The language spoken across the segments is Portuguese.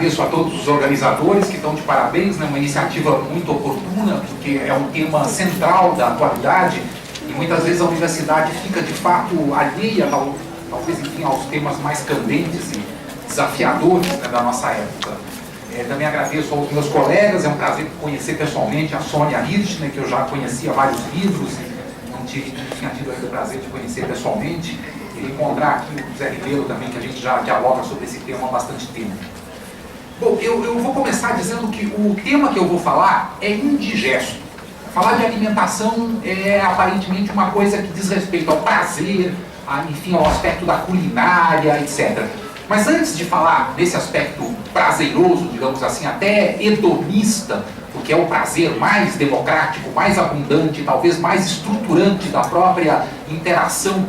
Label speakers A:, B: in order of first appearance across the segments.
A: agradeço a todos os organizadores que estão de parabéns, né? Uma iniciativa muito oportuna, porque é um tema central da atualidade e muitas vezes a universidade fica de fato alheia, talvez, enfim, aos temas mais candentes e desafiadores, né, da nossa época. Também agradeço aos meus colegas, é um prazer conhecer pessoalmente a Sônia Hirschner, que eu já conhecia vários livros, não tinha tido ainda o prazer de conhecer pessoalmente, e encontrar aqui o Zé Ribeiro também, que a gente já dialoga sobre esse tema há bastante tempo. Bom, eu vou começar dizendo que o tema que eu vou falar é indigesto. Falar de alimentação é aparentemente uma coisa que diz respeito ao prazer, enfim, ao aspecto da culinária, etc. Mas antes de falar desse aspecto prazeroso, digamos assim, até hedonista, porque é o prazer mais democrático, mais abundante, talvez mais estruturante da própria interação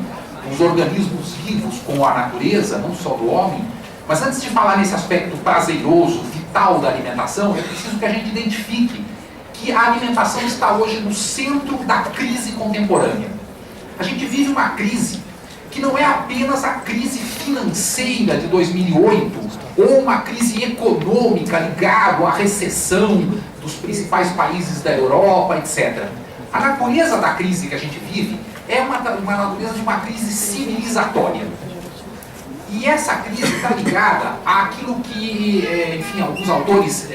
A: dos organismos vivos com a natureza, não só do homem, mas antes de falar nesse aspecto prazeroso, vital da alimentação, é preciso que a gente identifique que a alimentação está hoje no centro da crise contemporânea. A gente vive uma crise que não é apenas a crise financeira de 2008 ou uma crise econômica ligada à recessão dos principais países da Europa, etc. A natureza da crise que a gente vive é uma natureza de uma crise civilizatória. E essa crise está ligada àquilo que, enfim, alguns autores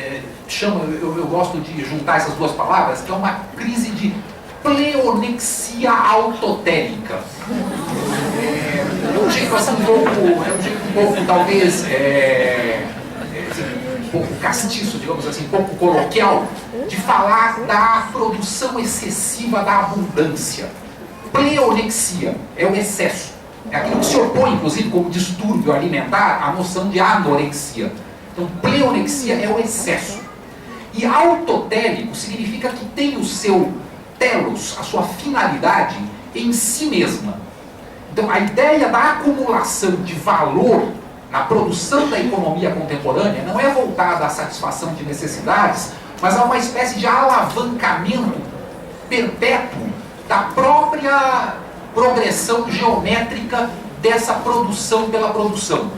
A: chamam, eu gosto de juntar essas duas palavras, que é uma crise de pleonexia autotélica. É um jeito assim um pouco talvez um pouco castiço, digamos assim, um pouco coloquial, de falar da produção excessiva da abundância. Pleonexia é o excesso. É aquilo que se opõe, inclusive, como distúrbio alimentar, à noção de anorexia. Então, pleonexia é o excesso. E autotélico significa que tem o seu telos, a sua finalidade, em si mesma. Então, a ideia da acumulação de valor na produção da economia contemporânea não é voltada à satisfação de necessidades, mas a uma espécie de alavancamento perpétuo da própria progressão geométrica dessa produção pela produção.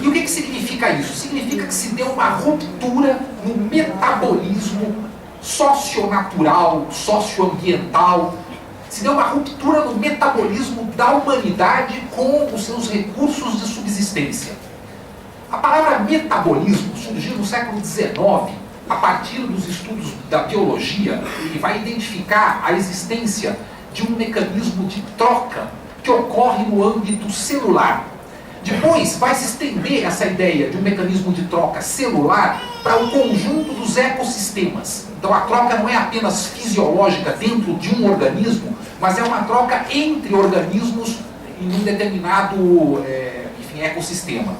A: E o que significa isso? Significa que se deu uma ruptura no metabolismo socionatural, socioambiental, se deu uma ruptura no metabolismo da humanidade com os seus recursos de subsistência. A palavra metabolismo surgiu no século XIX, a partir dos estudos da biologia, e vai identificar a existência de um mecanismo de troca que ocorre no âmbito celular. Depois vai se estender essa ideia de um mecanismo de troca celular para o conjunto dos ecossistemas. Então a troca não é apenas fisiológica dentro de um organismo, mas é uma troca entre organismos em um determinado ecossistema.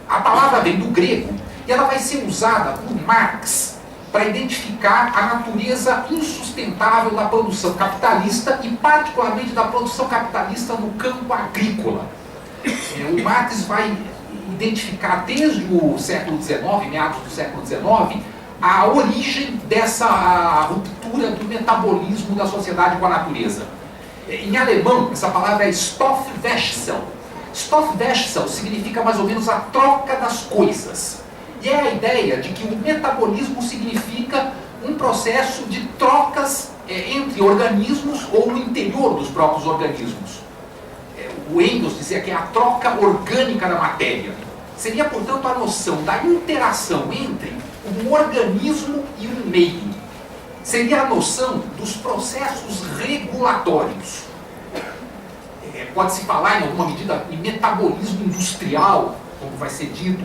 A: A palavra vem do grego e ela vai ser usada por Marx para identificar a natureza insustentável da produção capitalista e particularmente da produção capitalista no campo agrícola. O Marx vai identificar desde o século XIX, meados do século XIX, a origem dessa ruptura do metabolismo da sociedade com a natureza. Em alemão, essa palavra é Stoffwechsel. Stoffwechsel significa mais ou menos a troca das coisas. E é a ideia de que o metabolismo significa um processo de trocas entre organismos ou no interior dos próprios organismos. O Engels dizia que é a troca orgânica da matéria. Seria, portanto, a noção da interação entre um organismo e um meio. Seria a noção dos processos regulatórios. Pode-se falar, em alguma medida, em metabolismo industrial, como vai ser dito,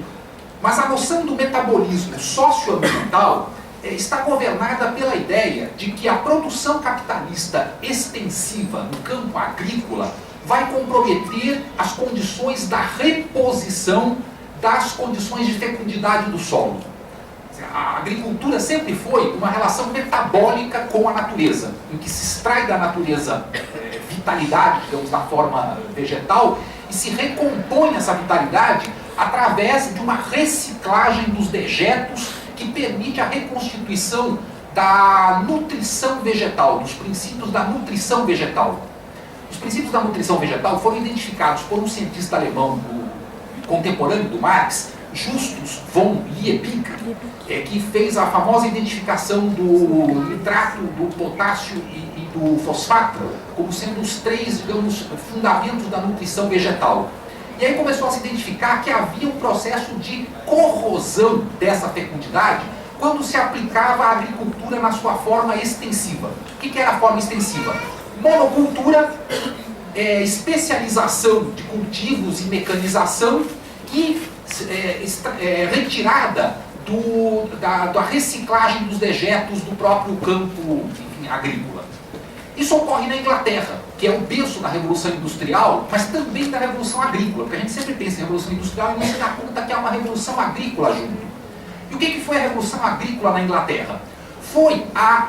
A: mas a noção do metabolismo socioambiental está governada pela ideia de que a produção capitalista extensiva no campo agrícola vai comprometer as condições da reposição das condições de fecundidade do solo. A agricultura sempre foi uma relação metabólica com a natureza, em que se extrai da natureza vitalidade, digamos, da forma vegetal, e se recompõe essa vitalidade através de uma reciclagem dos dejetos que permite a reconstituição da nutrição vegetal, dos princípios da nutrição vegetal. Os princípios da nutrição vegetal foram identificados por um cientista alemão contemporâneo do Marx, Justus von Liebig, que fez a famosa identificação do nitrato, do potássio e do fosfato como sendo os três, digamos, fundamentos da nutrição vegetal. E aí começou a se identificar que havia um processo de corrosão dessa fecundidade quando se aplicava a agricultura na sua forma extensiva. O que era a forma extensiva? Monocultura, especialização de cultivos e mecanização e retirada da reciclagem dos dejetos do próprio campo, enfim, agrícola. Isso ocorre na Inglaterra, que é o berço da Revolução Industrial, mas também da Revolução Agrícola, porque a gente sempre pensa em Revolução Industrial e não se dá conta que há uma Revolução Agrícola junto. E o que foi a Revolução Agrícola na Inglaterra? Foi a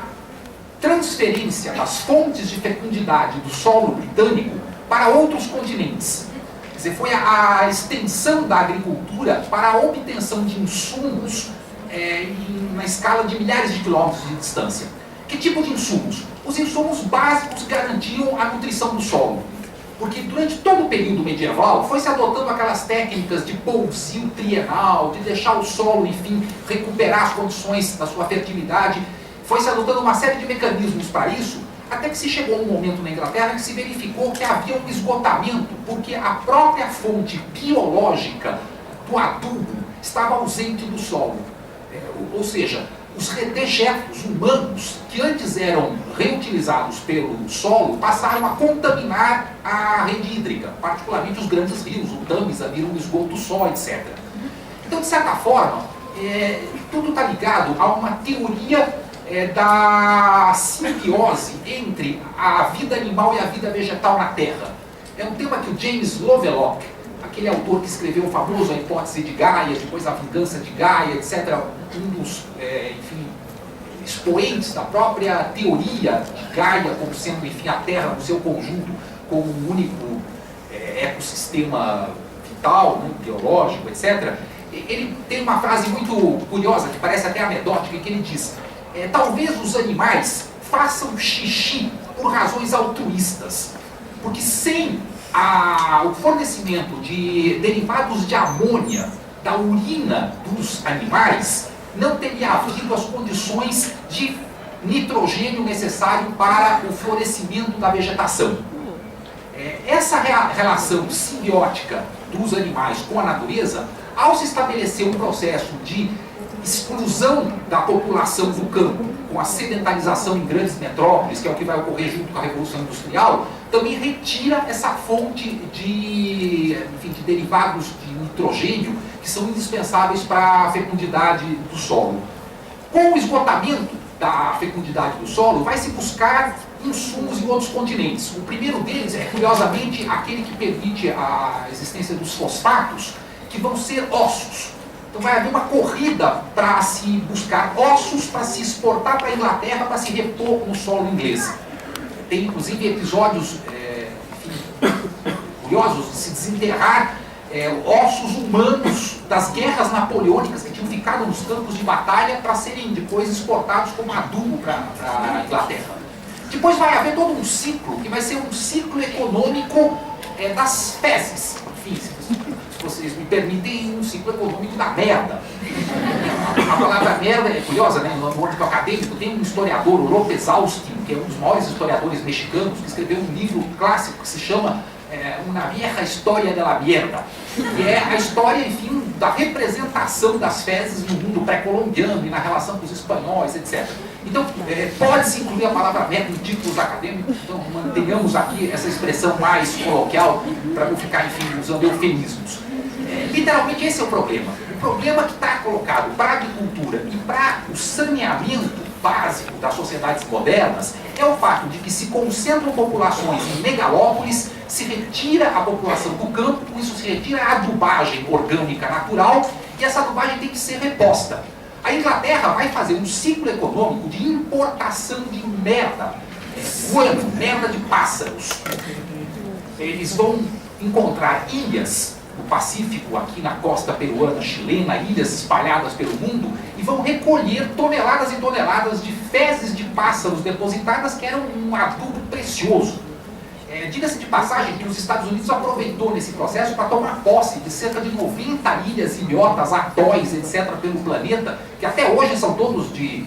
A: transferência das fontes de fecundidade do solo britânico para outros continentes. Quer dizer, foi a extensão da agricultura para a obtenção de insumos na escala de milhares de quilômetros de distância. Que tipo de insumos? Os insumos básicos que garantiam a nutrição do solo. Porque durante todo o período medieval foi se adotando aquelas técnicas de pousio trienal, de deixar o solo, enfim, recuperar as condições da sua fertilidade. Foi se adotando uma série de mecanismos para isso, até que se chegou um momento na Inglaterra que se verificou que havia um esgotamento, porque a própria fonte biológica do adubo estava ausente do solo. Ou seja, os dejetos humanos que antes eram reutilizados pelo solo passaram a contaminar a rede hídrica, particularmente os grandes rios, o Tâmisa vira um esgoto só, etc. Então, de certa forma, tudo está ligado a uma teoria da simbiose entre a vida animal e a vida vegetal na Terra. É um tema que o James Lovelock, aquele autor que escreveu o famoso A Hipótese de Gaia, depois A Vingança de Gaia, etc., um dos expoentes da própria teoria de Gaia como sendo, enfim, a Terra no seu conjunto como um único ecossistema vital, né, biológico, etc., ele tem uma frase muito curiosa, que parece até anedótica, que ele diz: talvez os animais façam xixi por razões altruístas, porque sem o fornecimento de derivados de amônia da urina dos animais, não teria havido as condições de nitrogênio necessário para o florescimento da vegetação. Essa relação simbiótica dos animais com a natureza, ao se estabelecer um processo de exclusão da população do campo, com a sedentarização em grandes metrópoles, que é o que vai ocorrer junto com a Revolução Industrial, também retira essa fonte de derivados de nitrogênio que são indispensáveis para a fecundidade do solo. Com o esgotamento da fecundidade do solo, vai se buscar insumos em outros continentes. O primeiro deles é, curiosamente, aquele que permite a existência dos fosfatos, que vão ser ossos. Então vai haver uma corrida para se buscar ossos para se exportar para a Inglaterra para se repor no solo inglês. Tem inclusive episódios curiosos de se desenterrar ossos humanos das guerras napoleônicas que tinham ficado nos campos de batalha para serem depois exportados como adubo para a Inglaterra. Depois vai haver todo um ciclo, que vai ser um ciclo econômico das fezes. Enfim, se vocês me permitem, um ciclo econômico da merda. A palavra merda é curiosa, né? No âmbito acadêmico tem um historiador, o López Austin, que é um dos maiores historiadores mexicanos, que escreveu um livro clássico que se chama Una Vieja História de la Mierda, que é a história, enfim, da representação das fezes no mundo pré-colombiano e na relação com os espanhóis, etc. Então, pode-se incluir a palavra merda em títulos acadêmicos, então mantenhamos aqui essa expressão mais coloquial para não ficar, enfim, usando eufemismos. Literalmente esse é o problema. O problema que está colocado para a agricultura e para o saneamento básico das sociedades modernas é o fato de que se concentram populações em megalópolis, se retira a população do campo, com isso se retira a adubagem orgânica natural e essa adubagem tem que ser reposta. A Inglaterra vai fazer um ciclo econômico de importação de merda, guano, merda de pássaros. Eles vão encontrar ilhas no Pacífico, aqui na costa peruana, chilena, ilhas espalhadas pelo mundo, e vão recolher toneladas e toneladas de fezes de pássaros depositadas, que eram um adubo precioso. Diga-se de passagem que os Estados Unidos aproveitou nesse processo para tomar posse de cerca de 90 ilhas, ilhotas, atóis, etc., pelo planeta, que até hoje são todos de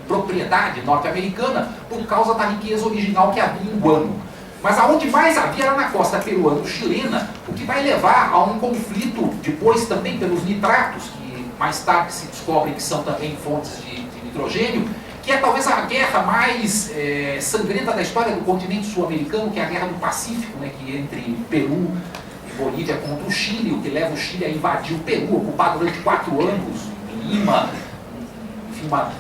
A: propriedade norte-americana, por causa da riqueza original que havia em Guano. Mas aonde mais havia era na costa peruano-chilena, o que vai levar a um conflito, depois também pelos nitratos, que mais tarde se descobre que são também fontes de nitrogênio, que é talvez a guerra mais sangrenta da história do continente sul-americano, que é a Guerra do Pacífico, né, que entre Peru e Bolívia contra o Chile, o que leva o Chile a invadir o Peru, ocupar durante 4 anos em Lima, enfim, uma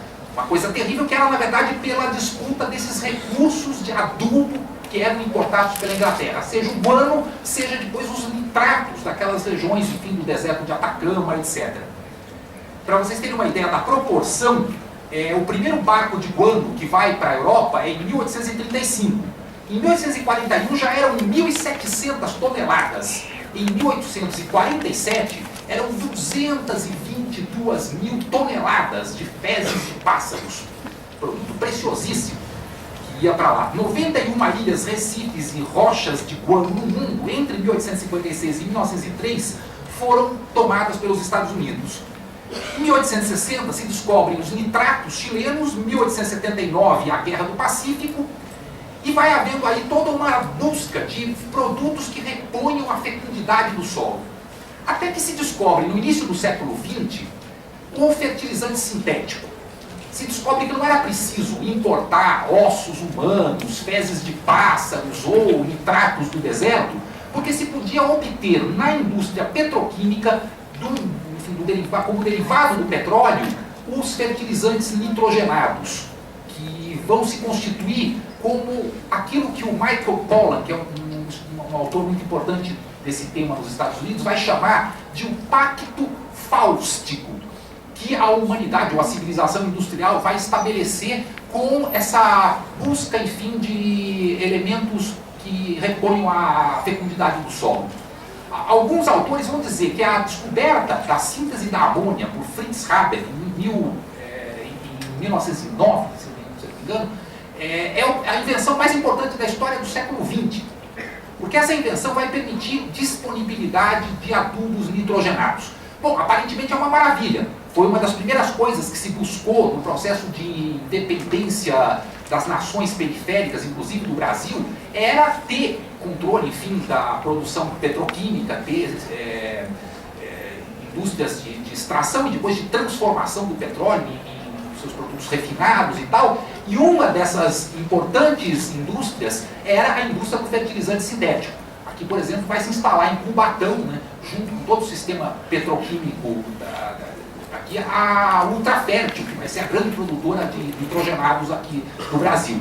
A: coisa terrível, que era na verdade pela disputa desses recursos de adubo que eram importados pela Inglaterra, seja o guano, seja depois os nitratos daquelas regiões, enfim, do deserto de Atacama, etc. Para vocês terem uma ideia da proporção, o primeiro barco de guano que vai para a Europa é em 1835. Em 1841 já eram 1.700 toneladas. Em 1847 eram 222 mil toneladas de fezes de pássaros. Produto preciosíssimo que ia para lá. 91 ilhas, recifes e rochas de guano no mundo entre 1856 e 1903 foram tomadas pelos Estados Unidos. Em 1860 se descobrem os nitratos chilenos, 1879 a Guerra do Pacífico, e vai havendo aí toda uma busca de produtos que reponham a fecundidade do solo. Até que se descobre, no início do século XX, o fertilizante sintético. Se descobre que não era preciso importar ossos humanos, fezes de pássaros ou nitratos do deserto, porque se podia obter na indústria petroquímica, como derivado do petróleo, os fertilizantes nitrogenados, que vão se constituir como aquilo que o Michael Pollan, que é um autor muito importante desse tema nos Estados Unidos, vai chamar de um pacto fáustico, que a humanidade ou a civilização industrial vai estabelecer com essa busca, enfim, de elementos que reponham a fecundidade do solo. Alguns autores vão dizer que a descoberta da síntese da amônia por Fritz Haber em 1909, se não me engano, é a invenção mais importante da história do século XX, porque essa invenção vai permitir disponibilidade de adubos nitrogenados. Bom, aparentemente é uma maravilha. Foi uma das primeiras coisas que se buscou no processo de independência das nações periféricas, inclusive do Brasil, era ter controle, enfim, da produção petroquímica, ter indústrias de extração e depois de transformação do petróleo em seus produtos refinados e tal. E uma dessas importantes indústrias era a indústria do fertilizante sintético. Aqui, por exemplo, vai se instalar em Cubatão, né, junto com todo o sistema petroquímico aqui, a Ultrafértil, que vai ser a grande produtora de nitrogenados aqui no Brasil.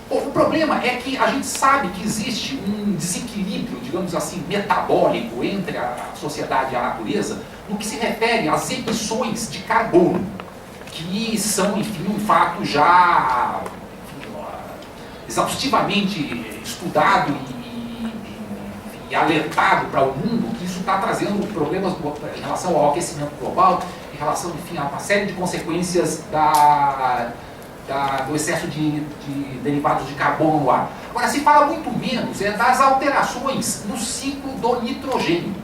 A: Bom, o problema é que a gente sabe que existe um desequilíbrio, digamos assim, metabólico entre a sociedade e a natureza no que se refere às emissões de carbono, que são, enfim, um fato já exaustivamente estudado e alertado para o mundo, que isso está trazendo problemas em relação ao aquecimento global, em relação, enfim, a uma série de consequências do excesso de derivados de carbono no ar. Agora, se fala muito menos das alterações no ciclo do nitrogênio.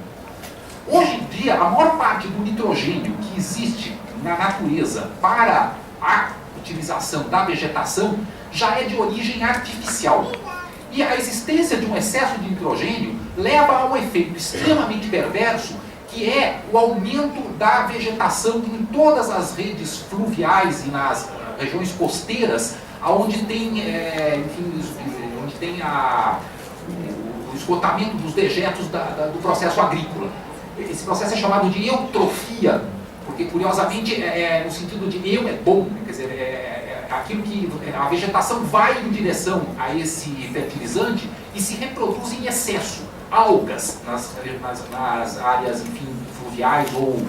A: Hoje em dia, a maior parte do nitrogênio que existe na natureza para a utilização da vegetação já é de origem artificial. E a existência de um excesso de nitrogênio leva a um efeito extremamente perverso, que é o aumento da vegetação em todas as redes fluviais e nas regiões costeiras, onde tem, enfim, onde tem o esgotamento dos dejetos do processo agrícola. Esse processo é chamado de eutrofia, porque, curiosamente, no sentido de eu é bom, quer dizer, aquilo que a vegetação vai em direção a esse fertilizante e se reproduz em excesso. Algas nas áreas, enfim, fluviais ou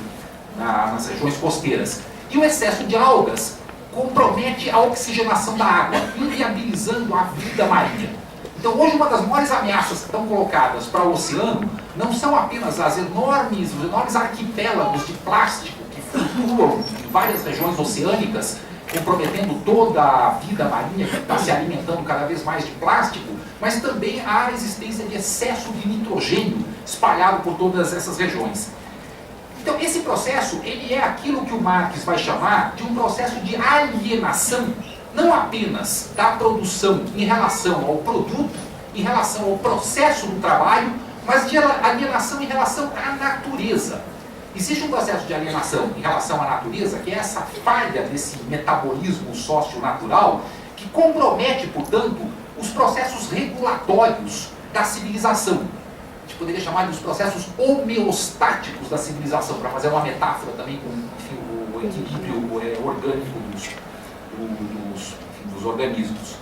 A: nas regiões costeiras. E o excesso de algas compromete a oxigenação da água, inviabilizando a vida marinha. Então, hoje, uma das maiores ameaças que estão colocadas para o oceano não são apenas os enormes arquipélagos de plástico que flutuam em várias regiões oceânicas, comprometendo toda a vida marinha que está se alimentando cada vez mais de plástico, mas também a existência de excesso de nitrogênio espalhado por todas essas regiões. Então, esse processo, ele é aquilo que o Marx vai chamar de um processo de alienação, não apenas da produção em relação ao produto, em relação ao processo do trabalho, mas de alienação em relação à natureza. Existe um processo de alienação em relação à natureza, que é essa falha desse metabolismo socio-natural, que compromete, portanto, os processos regulatórios da civilização. A gente poderia chamar de os processos homeostáticos da civilização, para fazer uma metáfora também com, enfim, o equilíbrio orgânico dos organismos.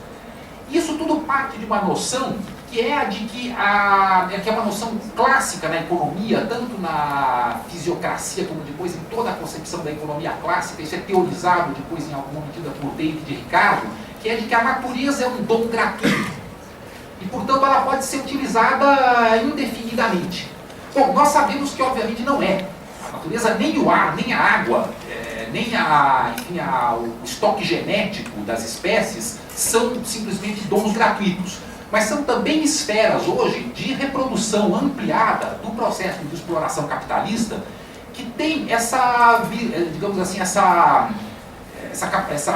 A: Isso tudo parte de uma noção que é a de que é uma noção clássica na economia, tanto na fisiocracia como depois em toda a concepção da economia clássica. Isso é teorizado depois em alguma medida por David Ricardo, que é de que a natureza é um dom gratuito e, portanto, ela pode ser utilizada indefinidamente. Bom, nós sabemos que obviamente não é. A natureza, nem o ar, nem a água, nem o estoque genético das espécies são simplesmente dons gratuitos, mas são também esferas hoje de reprodução ampliada do processo de exploração capitalista, que tem essa, digamos assim, essa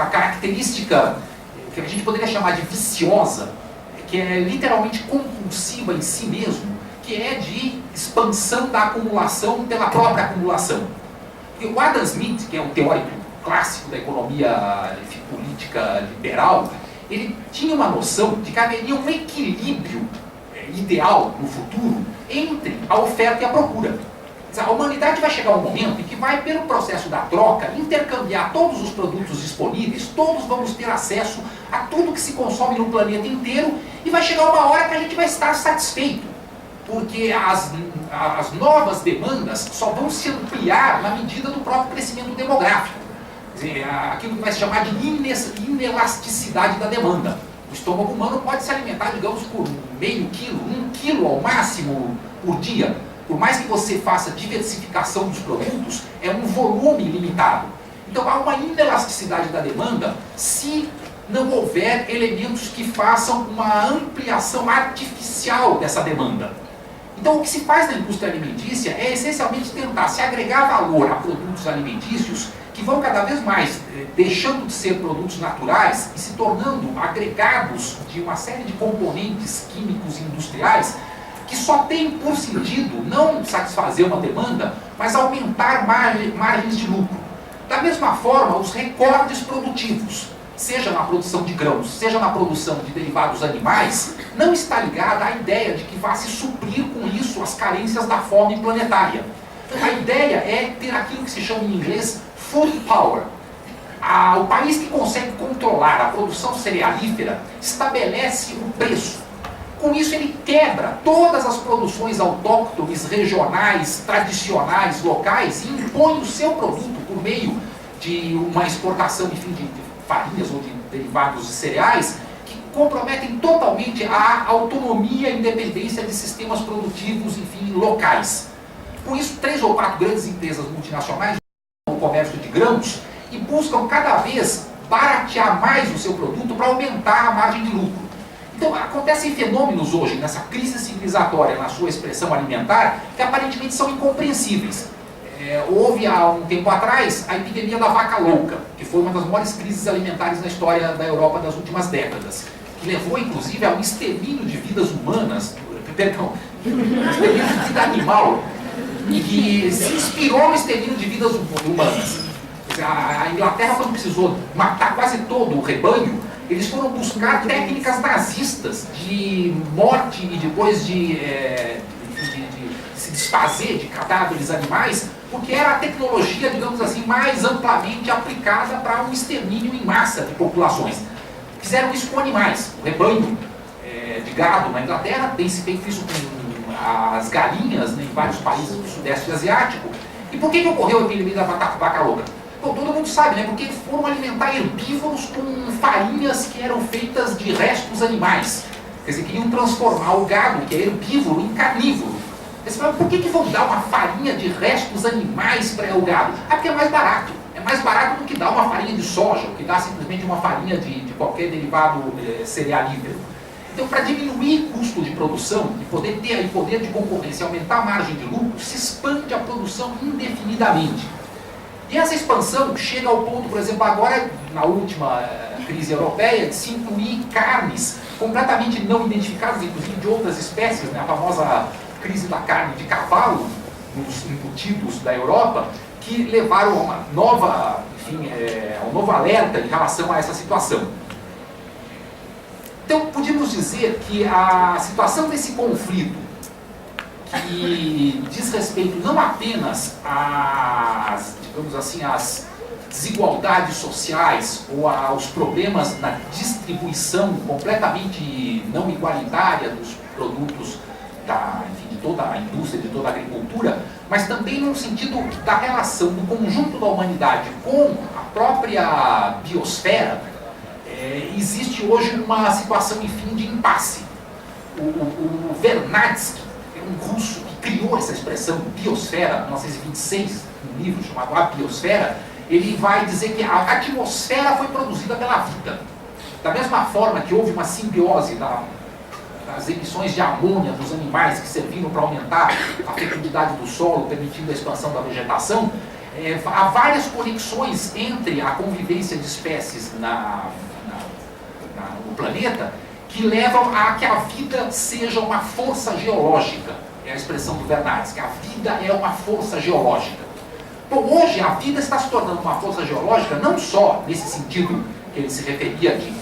A: característica que a gente poderia chamar de viciosa, que é literalmente compulsiva em si mesmo, que é de expansão da acumulação pela própria acumulação. E o Adam Smith, que é um teórico clássico da economia política liberal, ele tinha uma noção de que haveria um equilíbrio ideal no futuro entre a oferta e a procura. A humanidade vai chegar um momento em que vai, pelo processo da troca, intercambiar todos os produtos disponíveis, todos vamos ter acesso a tudo que se consome no planeta inteiro, e vai chegar uma hora que a gente vai estar satisfeito, porque as novas demandas só vão se ampliar na medida do próprio crescimento demográfico. Quer dizer, aquilo que vai se chamar de inelasticidade da demanda. O estômago humano pode se alimentar, digamos, por meio quilo, 1 quilo ao máximo por dia. Por mais que você faça diversificação dos produtos, é um volume limitado. Então há uma inelasticidade da demanda se não houver elementos que façam uma ampliação artificial dessa demanda. Então o que se faz na indústria alimentícia é essencialmente tentar se agregar valor a produtos alimentícios que vão cada vez mais deixando de ser produtos naturais e se tornando agregados de uma série de componentes químicos e industriais que só tem por sentido não satisfazer uma demanda, mas aumentar margens de lucro. Da mesma forma, os recortes produtivos, seja na produção de grãos, seja na produção de derivados animais, não está ligada à ideia de que vá se suprir com isso as carências da fome planetária. A ideia é ter aquilo que se chama em inglês food power. O país que consegue controlar a produção cerealífera estabelece o preço. Com isso ele quebra todas as produções autóctones, regionais, tradicionais, locais, e impõe o seu produto por meio de uma exportação, enfim, de farinhas ou de derivados de cereais, que comprometem totalmente a autonomia e independência de sistemas produtivos, enfim, locais. Com isso, 3 ou 4 grandes empresas multinacionais no comércio de grãos e buscam cada vez baratear mais o seu produto para aumentar a margem de lucro. Então, acontecem fenômenos hoje, nessa crise civilizatória, na sua expressão alimentar, que aparentemente são incompreensíveis. Houve, há um tempo atrás, a epidemia da vaca louca, que foi uma das maiores crises alimentares na história da Europa das últimas décadas, que levou, inclusive, ao extermínio de vidas humanas, extermínio de vida animal, e que se inspirou no extermínio de vidas humanas. A Inglaterra, quando precisou matar quase todo o rebanho, eles foram buscar técnicas nazistas de morte e depois de se desfazer de cadáveres animais, porque era a tecnologia, digamos assim, mais amplamente aplicada para um extermínio em massa de populações. Fizeram isso com animais. O rebanho de gado na Inglaterra tem se feito isso com as galinhas, né, em vários países do Sudeste Asiático. E por que ocorreu a epidemia da vaca louca? Bom, todo mundo sabe, né? Porque foram alimentar herbívoros com farinhas que eram feitas de restos animais. Quer dizer, queriam transformar o gado, que é herbívoro, em carnívoro. Eles falaram, por que vão dar uma farinha de restos animais para o gado? Porque é mais barato. É mais barato do que dá uma farinha de soja, o que dá simplesmente uma farinha de qualquer derivado cerealífero. Então, para diminuir o custo de produção e poder ter aí poder de concorrência, aumentar a margem de lucro, se expande a produção indefinidamente. E essa expansão chega ao ponto, por exemplo, agora, na última crise europeia, de se incluir carnes completamente não identificadas, inclusive de outras espécies, né? A famosa crise da carne de cavalo, nos embutidos da Europa, que levaram a uma nova, enfim, um novo alerta em relação a essa situação. Então, podemos dizer que a situação desse conflito, que diz respeito não apenas às, digamos assim, às desigualdades sociais ou aos problemas na distribuição completamente não igualitária dos produtos enfim, de toda a indústria, de toda a agricultura, mas também no sentido da relação do conjunto da humanidade com a própria biosfera. Existe hoje uma situação, enfim, de impasse. O Vernadsky, que é um russo que criou essa expressão biosfera, em 1926, um livro chamado A Biosfera, ele vai dizer que a atmosfera foi produzida pela vida. Da mesma forma que houve uma simbiose das emissões de amônia dos animais que serviram para aumentar a fecundidade do solo, permitindo a expansão da vegetação, há várias conexões entre a convivência de espécies no planeta que levam a que a vida seja uma força geológica. É a expressão do Vernadsky, a vida é uma força geológica. Bom, hoje a vida está se tornando uma força geológica não só nesse sentido que ele se referia de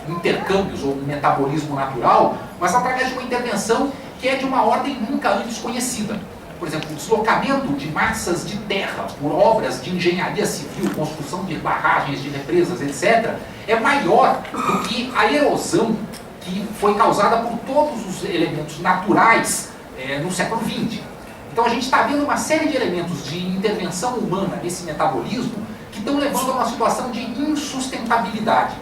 A: intercâmbios ou metabolismo natural, mas através de uma intervenção que é de uma ordem nunca antes conhecida. Por exemplo, o deslocamento de massas de terra por obras de engenharia civil, construção de barragens, de represas, etc., é maior do que a erosão que foi causada por todos os elementos naturais no século XX. Então a gente está vendo uma série de elementos de intervenção humana nesse metabolismo que estão levando a uma situação de insustentabilidade.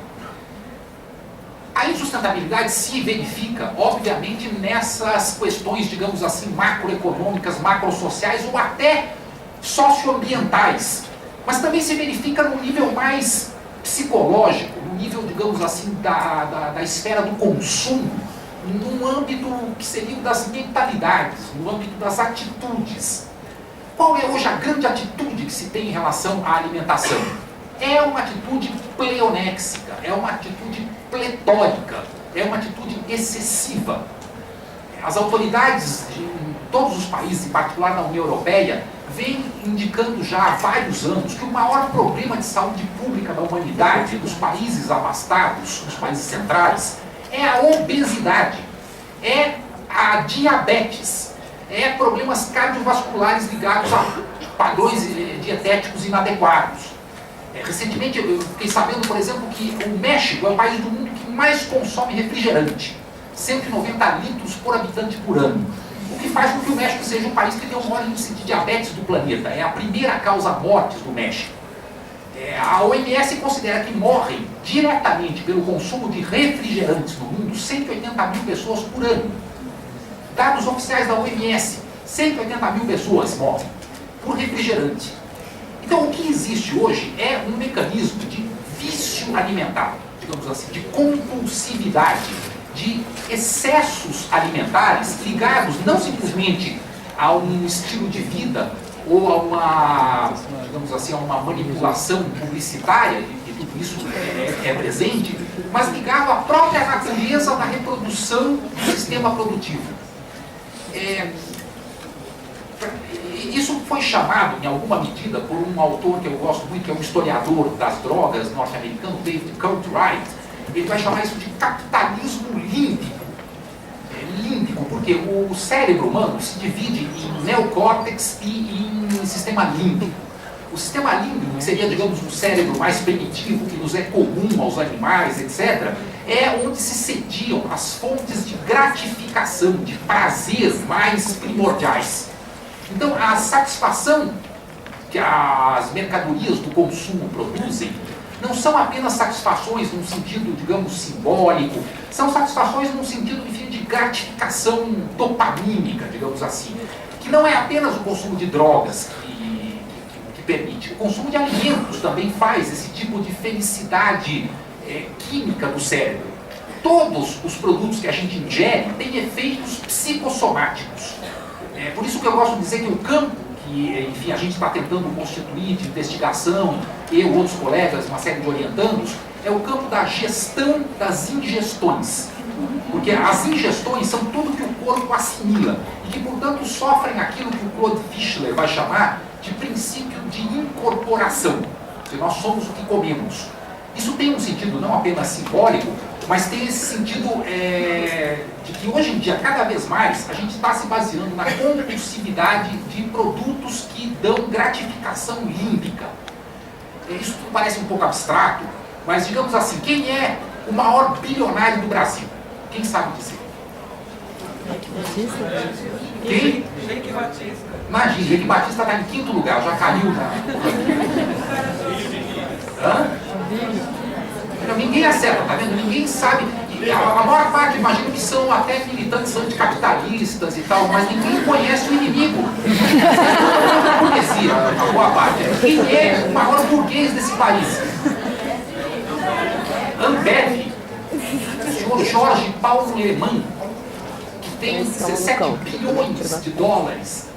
A: A insustentabilidade se verifica, obviamente, nessas questões, digamos assim, macroeconômicas, macrosociais ou até socioambientais. Mas também se verifica no nível mais psicológico, no nível, digamos assim, da esfera do consumo, num âmbito que seria das mentalidades, no âmbito das atitudes. Qual é hoje a grande atitude que se tem em relação à alimentação? É uma atitude pleonéxica, é uma atitude pletórica, é uma atitude excessiva. As autoridades em todos os países, em particular na União Europeia, vêm indicando já há vários anos que o maior problema de saúde pública da humanidade, dos países abastados, dos países centrais, é a obesidade, é a diabetes, é problemas cardiovasculares ligados a padrões dietéticos inadequados. Recentemente eu fiquei sabendo, por exemplo, que o México é o país do mundo que mais consome refrigerante, 190 litros por habitante por ano. O que faz com que o México seja um país que tem o maior índice de diabetes do planeta. É a primeira causa mortes do México. A OMS considera que morrem diretamente pelo consumo de refrigerantes no mundo 180 mil pessoas por ano. Dados oficiais da OMS, 180 mil pessoas morrem por refrigerante. Então, o que existe hoje é um mecanismo de vício alimentar, digamos assim, de compulsividade, de excessos alimentares ligados não simplesmente a um estilo de vida ou a uma, digamos assim, a uma manipulação publicitária, e tudo isso é presente, mas ligado à própria natureza da reprodução do sistema produtivo. Isso foi chamado, em alguma medida, por um autor que eu gosto muito, que é um historiador das drogas norte-americano, David Cartwright. Ele vai chamar isso de capitalismo límbico. Límbico, porque o cérebro humano se divide em neocórtex e em sistema límbico. O sistema límbico, que seria, digamos, um cérebro mais primitivo, que nos é comum aos animais, etc., é onde se sediam as fontes de gratificação, de prazer mais primordiais. Então, a satisfação que as mercadorias do consumo produzem não são apenas satisfações num sentido, digamos, simbólico, são satisfações num sentido, enfim, de gratificação dopamínica, digamos assim, que não é apenas o consumo de drogas que permite. O consumo de alimentos também faz esse tipo de felicidade química do cérebro. Todos os produtos que a gente ingere têm efeitos psicossomáticos. Por isso que eu gosto de dizer que o campo que, enfim, a gente está tentando constituir de investigação, eu e outros colegas, uma série de orientandos, é o campo da gestão das ingestões. Porque as ingestões são tudo que o corpo assimila e que, portanto, sofrem aquilo que o Claude Fischler vai chamar de princípio de incorporação. Se nós somos o que comemos. Isso tem um sentido não apenas simbólico, mas tem esse sentido de que hoje em dia, cada vez mais, a gente está se baseando na compulsividade de produtos que dão gratificação límbica. Isso parece um pouco abstrato, mas digamos assim, quem é o maior bilionário do Brasil? Quem sabe dizer? Quem?
B: Henrique Batista.
A: Imagina, Henrique Batista está em 5º lugar, já caiu na... Hã? Ninguém acerta, tá vendo? Ninguém sabe. A maior parte, imagino que são até militantes anticapitalistas e tal, mas ninguém conhece o inimigo. Burguesia, a boa parte. Quem é o maior burguês desse país? Ambev. O senhor Jorge Paulo Lemann, que tem 17 bilhões de dólares,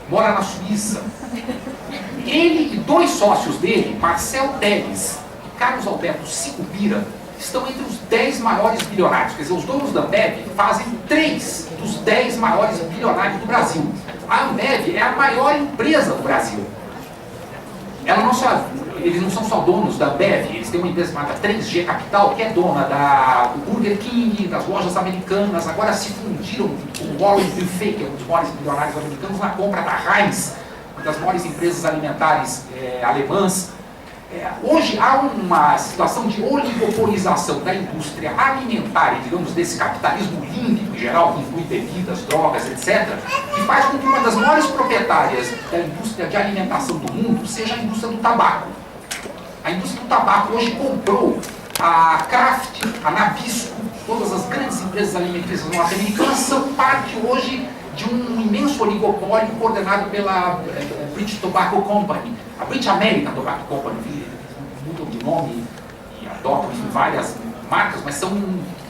A: mora na Suíça. Ele e 2 sócios dele, Marcel Teles e Carlos Alberto Sicupira, estão entre os 10 maiores bilionários. Quer dizer, os donos da Ambev fazem 3 dos 10 maiores bilionários do Brasil. A Ambev é a maior empresa do Brasil. Eles não são só donos da Ambev, eles têm uma empresa chamada 3G Capital, que é dona do Burger King, das lojas americanas. Agora se fundiram com o Warren Buffett, que é um dos maiores bilionários americanos, na compra da Heinz, uma das maiores empresas alimentares alemãs. Hoje há uma situação de oligopolização da indústria alimentar e, digamos, desse capitalismo límbico em geral, que inclui bebidas, drogas, etc., que faz com que uma das maiores proprietárias da indústria de alimentação do mundo seja a indústria do tabaco. A indústria do tabaco hoje comprou a Kraft, a Nabisco, todas as grandes empresas alimentícias norte-americanas são parte hoje de um imenso oligopólio coordenado pela British Tobacco Company. A British American Tobacco Company, mudam de nome e adotam várias marcas, mas são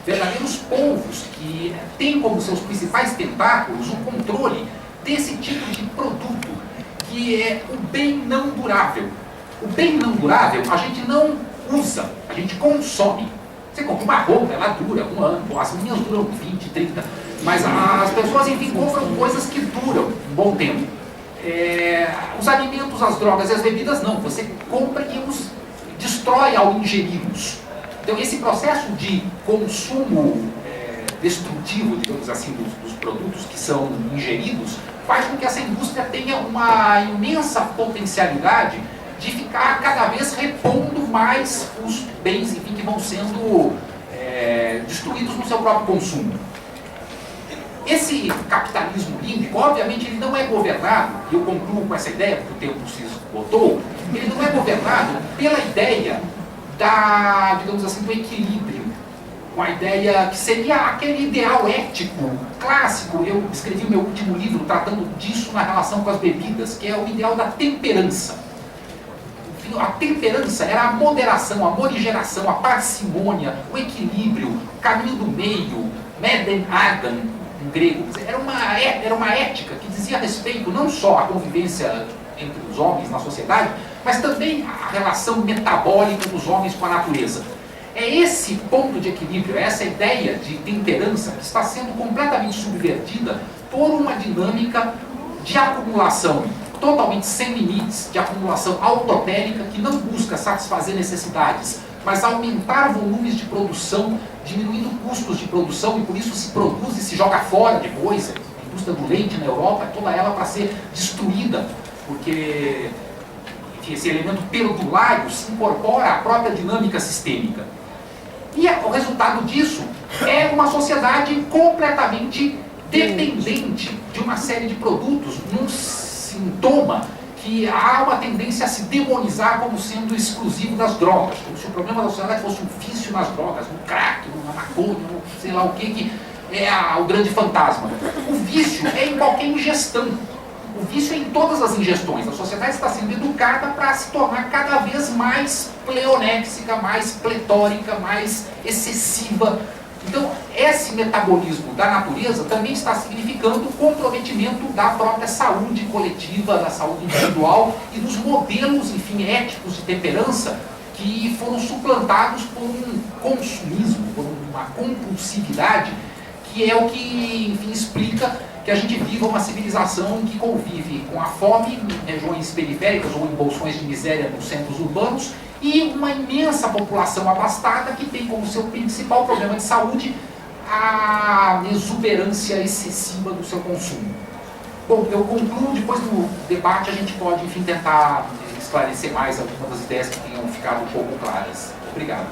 A: verdadeiros povos que têm como seus principais tentáculos o controle desse tipo de produto, que é o bem não durável. O bem não durável a gente não usa, a gente consome. Você compra uma roupa, ela dura 1 ano, as minhas duram 20, 30, mas as pessoas, enfim, compram coisas que duram um bom tempo. Os alimentos, as drogas e as bebidas não, você compra e os destrói ao ingeri-los. Então esse processo de consumo destrutivo, digamos assim, dos produtos que são ingeridos, faz com que essa indústria tenha uma imensa potencialidade de ficar cada vez repondo mais os bens, enfim, que vão sendo destruídos no seu próprio consumo. Esse capitalismo límbico, obviamente, ele não é governado, e eu concluo com essa ideia, porque o tempo se esgotou, ele não é governado pela ideia digamos assim, do equilíbrio, com a ideia que seria aquele ideal ético clássico. Eu escrevi o meu último livro tratando disso na relação com as bebidas, que é o ideal da temperança. A temperança era a moderação, a morigeração, a parcimônia, o equilíbrio, o caminho do meio, meden ardan, em grego. Era uma ética que dizia respeito não só à convivência entre os homens na sociedade, mas também à relação metabólica dos homens com a natureza. É esse ponto de equilíbrio, é essa ideia de temperança que está sendo completamente subvertida por uma dinâmica de acumulação totalmente sem limites, de acumulação autotélica que não busca satisfazer necessidades, mas aumentar volumes de produção, diminuindo custos de produção, e por isso se produz e se joga fora depois. A indústria do leite na Europa, toda ela para ser destruída, porque enfim, esse elemento perdulário se incorpora à própria dinâmica sistêmica. E o resultado disso é uma sociedade completamente dependente de uma série de produtos, num sintoma que há uma tendência a se demonizar como sendo exclusivo das drogas, como se o problema da sociedade fosse um vício nas drogas, no crack, na maconha, no sei lá o que é o grande fantasma. O vício é em qualquer ingestão. O vício é em todas as ingestões. A sociedade está sendo educada para se tornar cada vez mais pleonéxica, mais pletórica, mais excessiva. Então, esse metabolismo da natureza também está significando o comprometimento da própria saúde coletiva, da saúde individual e dos modelos, enfim, éticos de temperança que foram suplantados por um consumismo, por uma compulsividade, que é o que, enfim, explica que a gente viva uma civilização que convive com a fome em regiões periféricas ou em bolsões de miséria nos centros urbanos e uma imensa população abastada que tem como seu principal problema de saúde a exuberância excessiva do seu consumo. Bom, eu concluo, depois do debate a gente pode, enfim, tentar esclarecer mais algumas das ideias que tenham ficado um pouco claras. Obrigado.